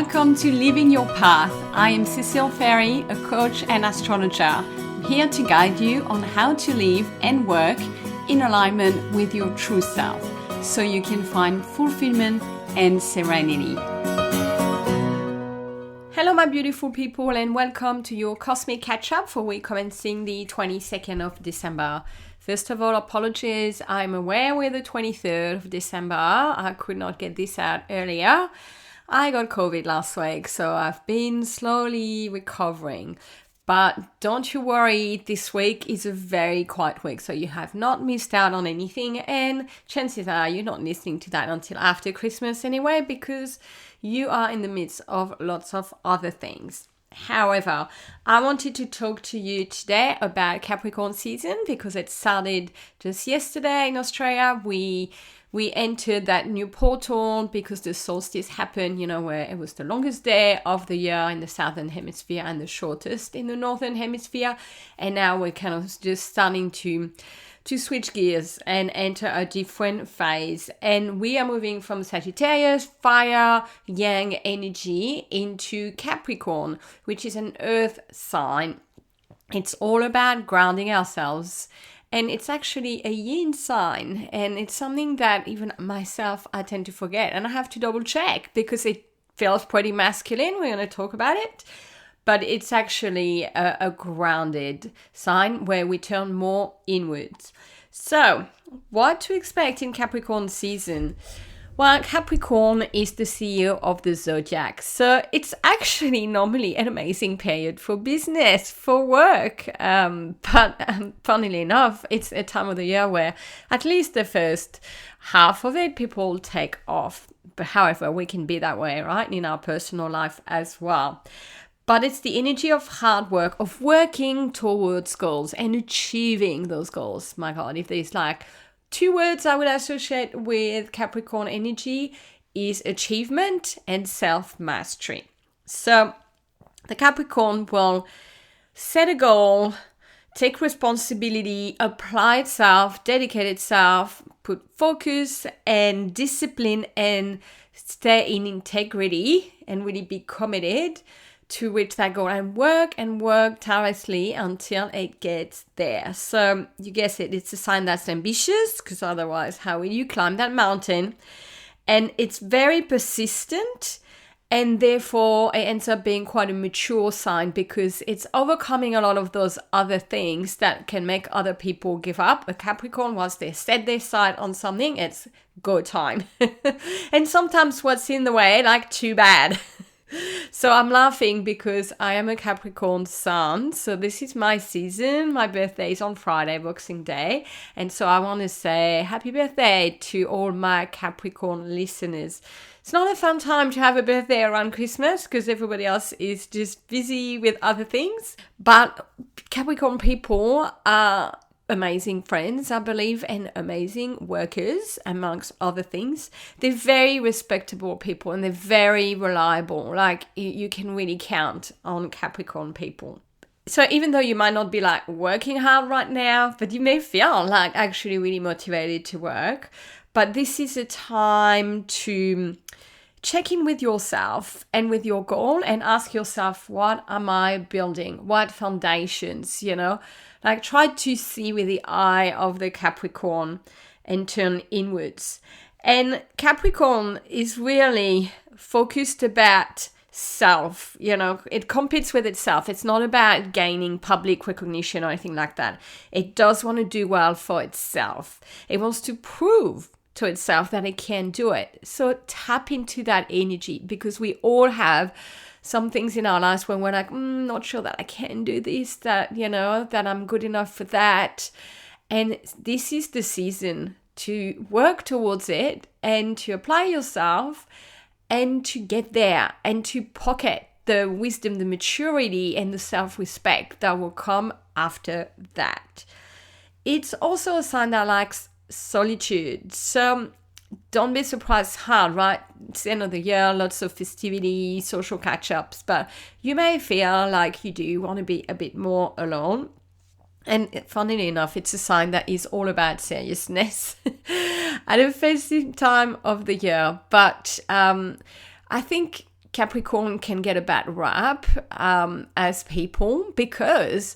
Welcome to Living Your Path. I am Cecile Ferry, a coach and astrologer. I'm here to guide you on how to live and work in alignment with your true self so you can find fulfillment and serenity. Hello my beautiful people, and welcome to your Cosmic Catch-Up for week commencing the 22nd of December. First of all, apologies, I'm aware we're the 23rd of December. I could not get this out earlier. I got COVID last week, so I've been slowly recovering. But don't you worry, this week is a very quiet week, so you have not missed out on anything, and chances are you're not listening to that until after Christmas anyway, because you are in the midst of lots of other things. However, I wanted to talk to you today about Capricorn season because it started just yesterday in Australia. We entered that new portal because the solstice happened, where it was the longest day of the year in the southern hemisphere and the shortest in the northern hemisphere. And now we're kind of just starting to switch gears and enter a different phase. And we are moving from Sagittarius, fire, yang energy into Capricorn, which is an earth sign. It's all about grounding ourselves. And it's actually a yin sign, and it's something that even myself, I tend to forget. And I have to double check because it feels pretty masculine. We're going to talk about it. But it's actually a grounded sign where we turn more inwards. So, what to expect in Capricorn season? Well, Capricorn is the CEO of the zodiac, so it's actually normally an amazing period for business, for work. But funnily enough, it's a time of the year where at least the first half of it, people take off. But however, we can be that way, right, in our personal life as well. But it's the energy of hard work, of working towards goals and achieving those goals. My God, if there's like two words I would associate with Capricorn energy is achievement and self-mastery. So the Capricorn will set a goal, take responsibility, apply itself, dedicate itself, put focus and discipline and stay in integrity and really be committed to reach that goal and work tirelessly until it gets there. So you guess it, it's a sign that's ambitious, because otherwise how will you climb that mountain? And it's very persistent, and therefore it ends up being quite a mature sign because it's overcoming a lot of those other things that can make other people give up. A Capricorn, once they set their sight on something, it's go time. And sometimes what's in the way, like, too bad. So I'm laughing because I am a Capricorn sun. So this is my season. My birthday is on Friday, Boxing Day. And so I want to say happy birthday to all my Capricorn listeners. It's not a fun time to have a birthday around Christmas because everybody else is just busy with other things. But Capricorn people are amazing friends, I believe, and amazing workers, amongst other things. They're very respectable people and they're very reliable. Like, you can really count on Capricorn people. So even though you might not be like working hard right now, but you may feel like actually really motivated to work. But this is a time to check in with yourself and with your goal and ask yourself, what am I building? What foundations, Like, try to see with the eye of the Capricorn and turn inwards. And Capricorn is really focused about self, it competes with itself. It's not about gaining public recognition or anything like that. It does want to do well for itself. It wants to prove to itself that it can do it. So tap into that energy, because we all have some things in our lives when we're like, not sure that I can do this, that I'm good enough for that. And this is the season to work towards it and to apply yourself and to get there and to pocket the wisdom, the maturity, and the self-respect that will come after that. It's also a sign that likes solitude. So don't be surprised hard, right? It's the end of the year, lots of festivity, social catch-ups, but you may feel like you do want to be a bit more alone. And funnily enough, it's a sign that is all about seriousness at a festive time of the year. But I think Capricorn can get a bad rap as people because,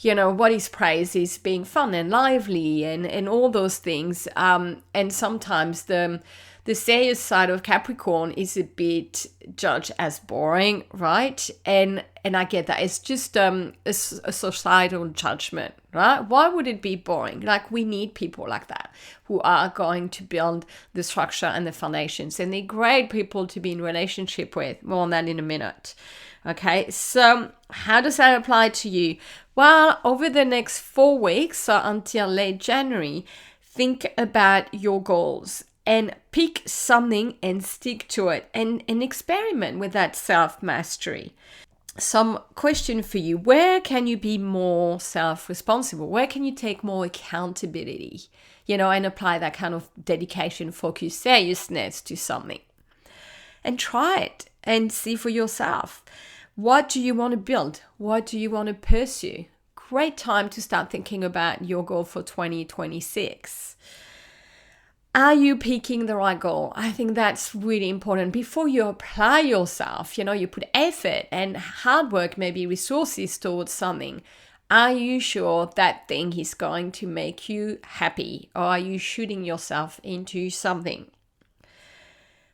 what is praised is being fun and lively and all those things. And sometimes the serious side of Capricorn is a bit judged as boring, right? And I get that. It's just a societal judgment, right? Why would it be boring? Like, we need people like that who are going to build the structure and the foundations. And they're great people to be in relationship with. More on that in a minute. Okay, so how does that apply to you? Well, over the next 4 weeks, so until late January, think about your goals and pick something and stick to it and experiment with that self-mastery. Some question for you: where can you be more self-responsible? Where can you take more accountability, and apply that kind of dedication, focus, seriousness to something? And try it and see for yourself. What do you want to build? What do you want to pursue? Great time to start thinking about your goal for 2026. Are you picking the right goal? I think that's really important. Before you apply yourself, you put effort and hard work, maybe resources towards something. Are you sure that thing is going to make you happy? Or are you shooting yourself into something?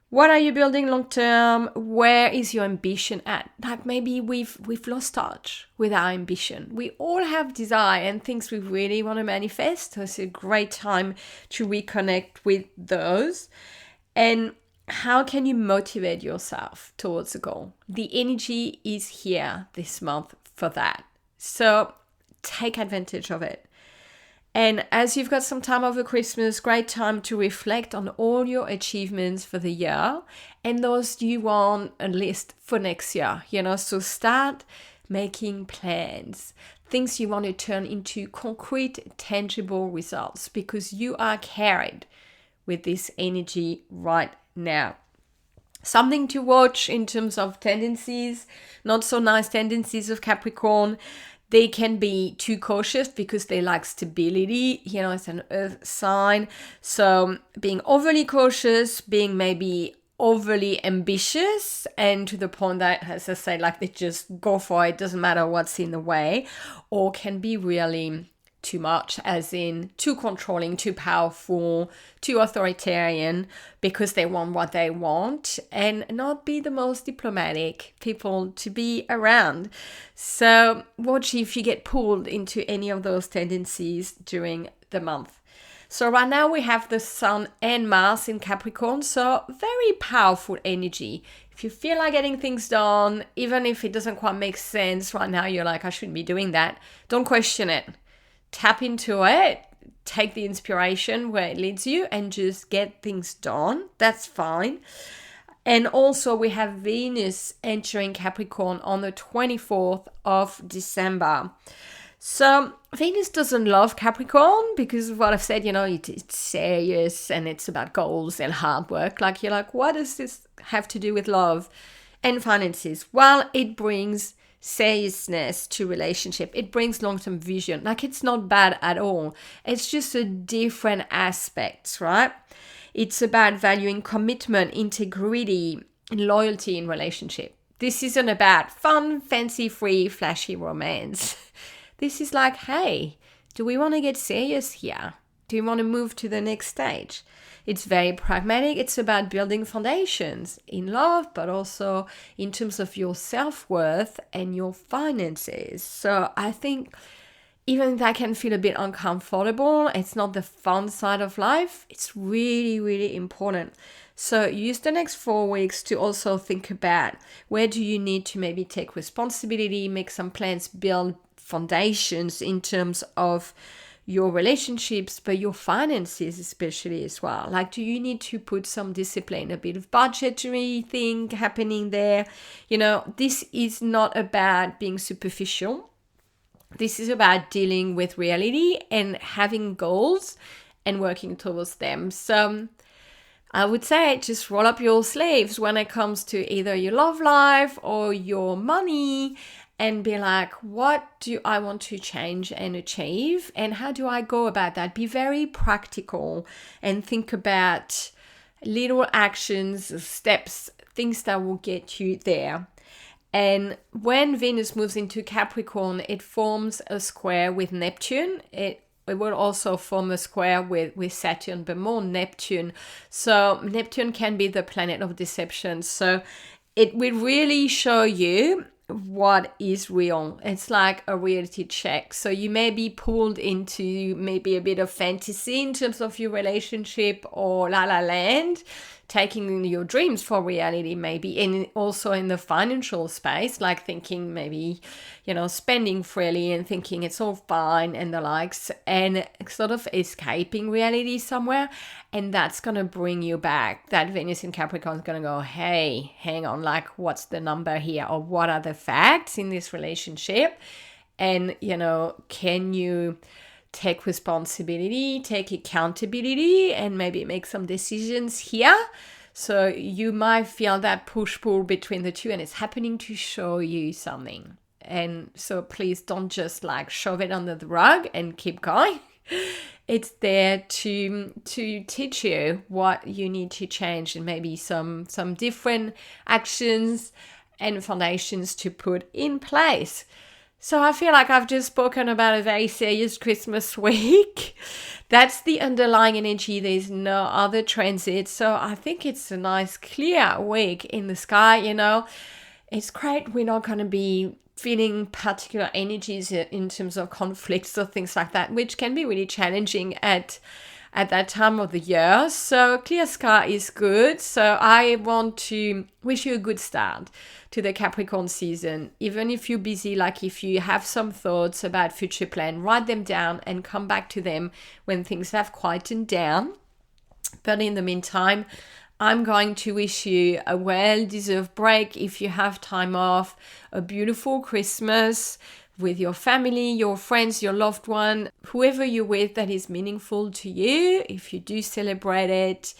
What are you building long term? Where is your ambition at? Like, maybe we've lost touch with our ambition. We all have desire and things we really want to manifest. So it's a great time to reconnect with those. And how can you motivate yourself towards a goal? The energy is here this month for that. So take advantage of it. And as you've got some time over Christmas, great time to reflect on all your achievements for the year and those you want a list for next year, so start making plans, things you want to turn into concrete, tangible results because you are carried with this energy right now. Something to watch in terms of tendencies, not so nice tendencies of Capricorn. They can be too cautious because they like stability. It's an earth sign. So being overly cautious, being maybe overly ambitious, and to the point that, as I say, like they just go for it, doesn't matter what's in the way, or can be really too much, as in too controlling, too powerful, too authoritarian because they want what they want and not be the most diplomatic people to be around. So watch if you get pulled into any of those tendencies during the month. So right now we have the Sun and Mars in Capricorn, so very powerful energy. If you feel like getting things done, even if it doesn't quite make sense right now, you're like, I shouldn't be doing that. Don't question it. Tap into it, take the inspiration where it leads you and just get things done. That's fine. And also we have Venus entering Capricorn on the 24th of December. So Venus doesn't love Capricorn because of what I've said, it's serious and it's about goals and hard work. Like, you're like, what does this have to do with love and finances? Well, it brings seriousness to relationship. It brings long-term vision. Like, it's not bad at all. It's just a different aspects, right? It's about valuing commitment, integrity, and loyalty in relationship. This isn't about fun, fancy, free, flashy romance. This is like, hey, do we want to get serious here? Do you want to move to the next stage? It's very pragmatic. It's about building foundations in love, but also in terms of your self-worth and your finances. So I think even if that can feel a bit uncomfortable, it's not the fun side of life. It's really, really important. So use the next 4 weeks to also think about where do you need to maybe take responsibility, make some plans, build foundations in terms of your relationships, but your finances especially as well. Like, do you need to put some discipline, a bit of budgetary thing happening there? This is not about being superficial. This is about dealing with reality and having goals and working towards them. So I would say just roll up your sleeves when it comes to either your love life or your money and be like, what do I want to change and achieve? And how do I go about that? Be very practical and think about little actions, steps, things that will get you there. And when Venus moves into Capricorn, it forms a square with Neptune. It will also form a square with Saturn, but more Neptune. So Neptune can be the planet of deception. So it will really show you what is real. It's like a reality check. So you may be pulled into maybe a bit of fantasy in terms of your relationship or La La Land, taking your dreams for reality maybe, and also in the financial space, like thinking maybe, spending freely and thinking it's all fine and the likes, and sort of escaping reality somewhere. And that's going to bring you back. That Venus in Capricorn is going to go, hey, hang on, like what's the number here, or what are the facts in this relationship? And, can you take responsibility, take accountability, and maybe make some decisions here? So you might feel that push-pull between the two, and it's happening to show you something. And so please don't just like shove it under the rug and keep going. It's there to teach you what you need to change, and maybe some different actions and foundations to put in place. So I feel like I've just spoken about a very serious Christmas week. That's the underlying energy. There's no other transit. So I think it's a nice clear week in the sky, It's great. We're not going to be feeling particular energies in terms of conflicts or things like that, which can be really challenging at that time of the year. So clear sky is good. So I want to wish you a good start to the Capricorn season. Even if you're busy, like if you have some thoughts about future plan, write them down and come back to them when things have quietened down. But in the meantime, I'm going to wish you a well-deserved break if you have time off, a beautiful Christmas with your family, your friends, your loved one, whoever you're with that is meaningful to you, if you do celebrate it,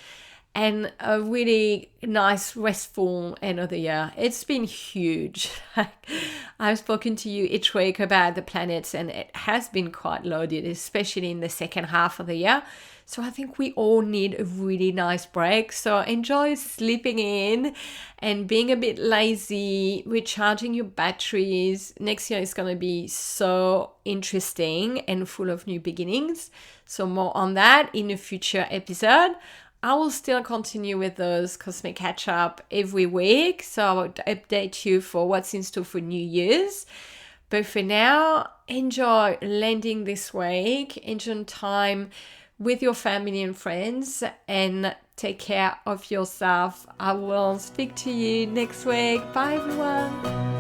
and a really nice, restful end of the year. It's been huge. I've spoken to you each week about the planets, and it has been quite loaded, especially in the second half of the year. So I think we all need a really nice break. So enjoy sleeping in and being a bit lazy, recharging your batteries. Next year is going to be so interesting and full of new beginnings. So more on that in a future episode. I will still continue with those Cosmic Catch-Up every week. So I will update you for what's in store for New Year's. But for now, enjoy landing this week. Enjoy time with your family and friends, and take care of yourself. I will speak to you next week. Bye everyone.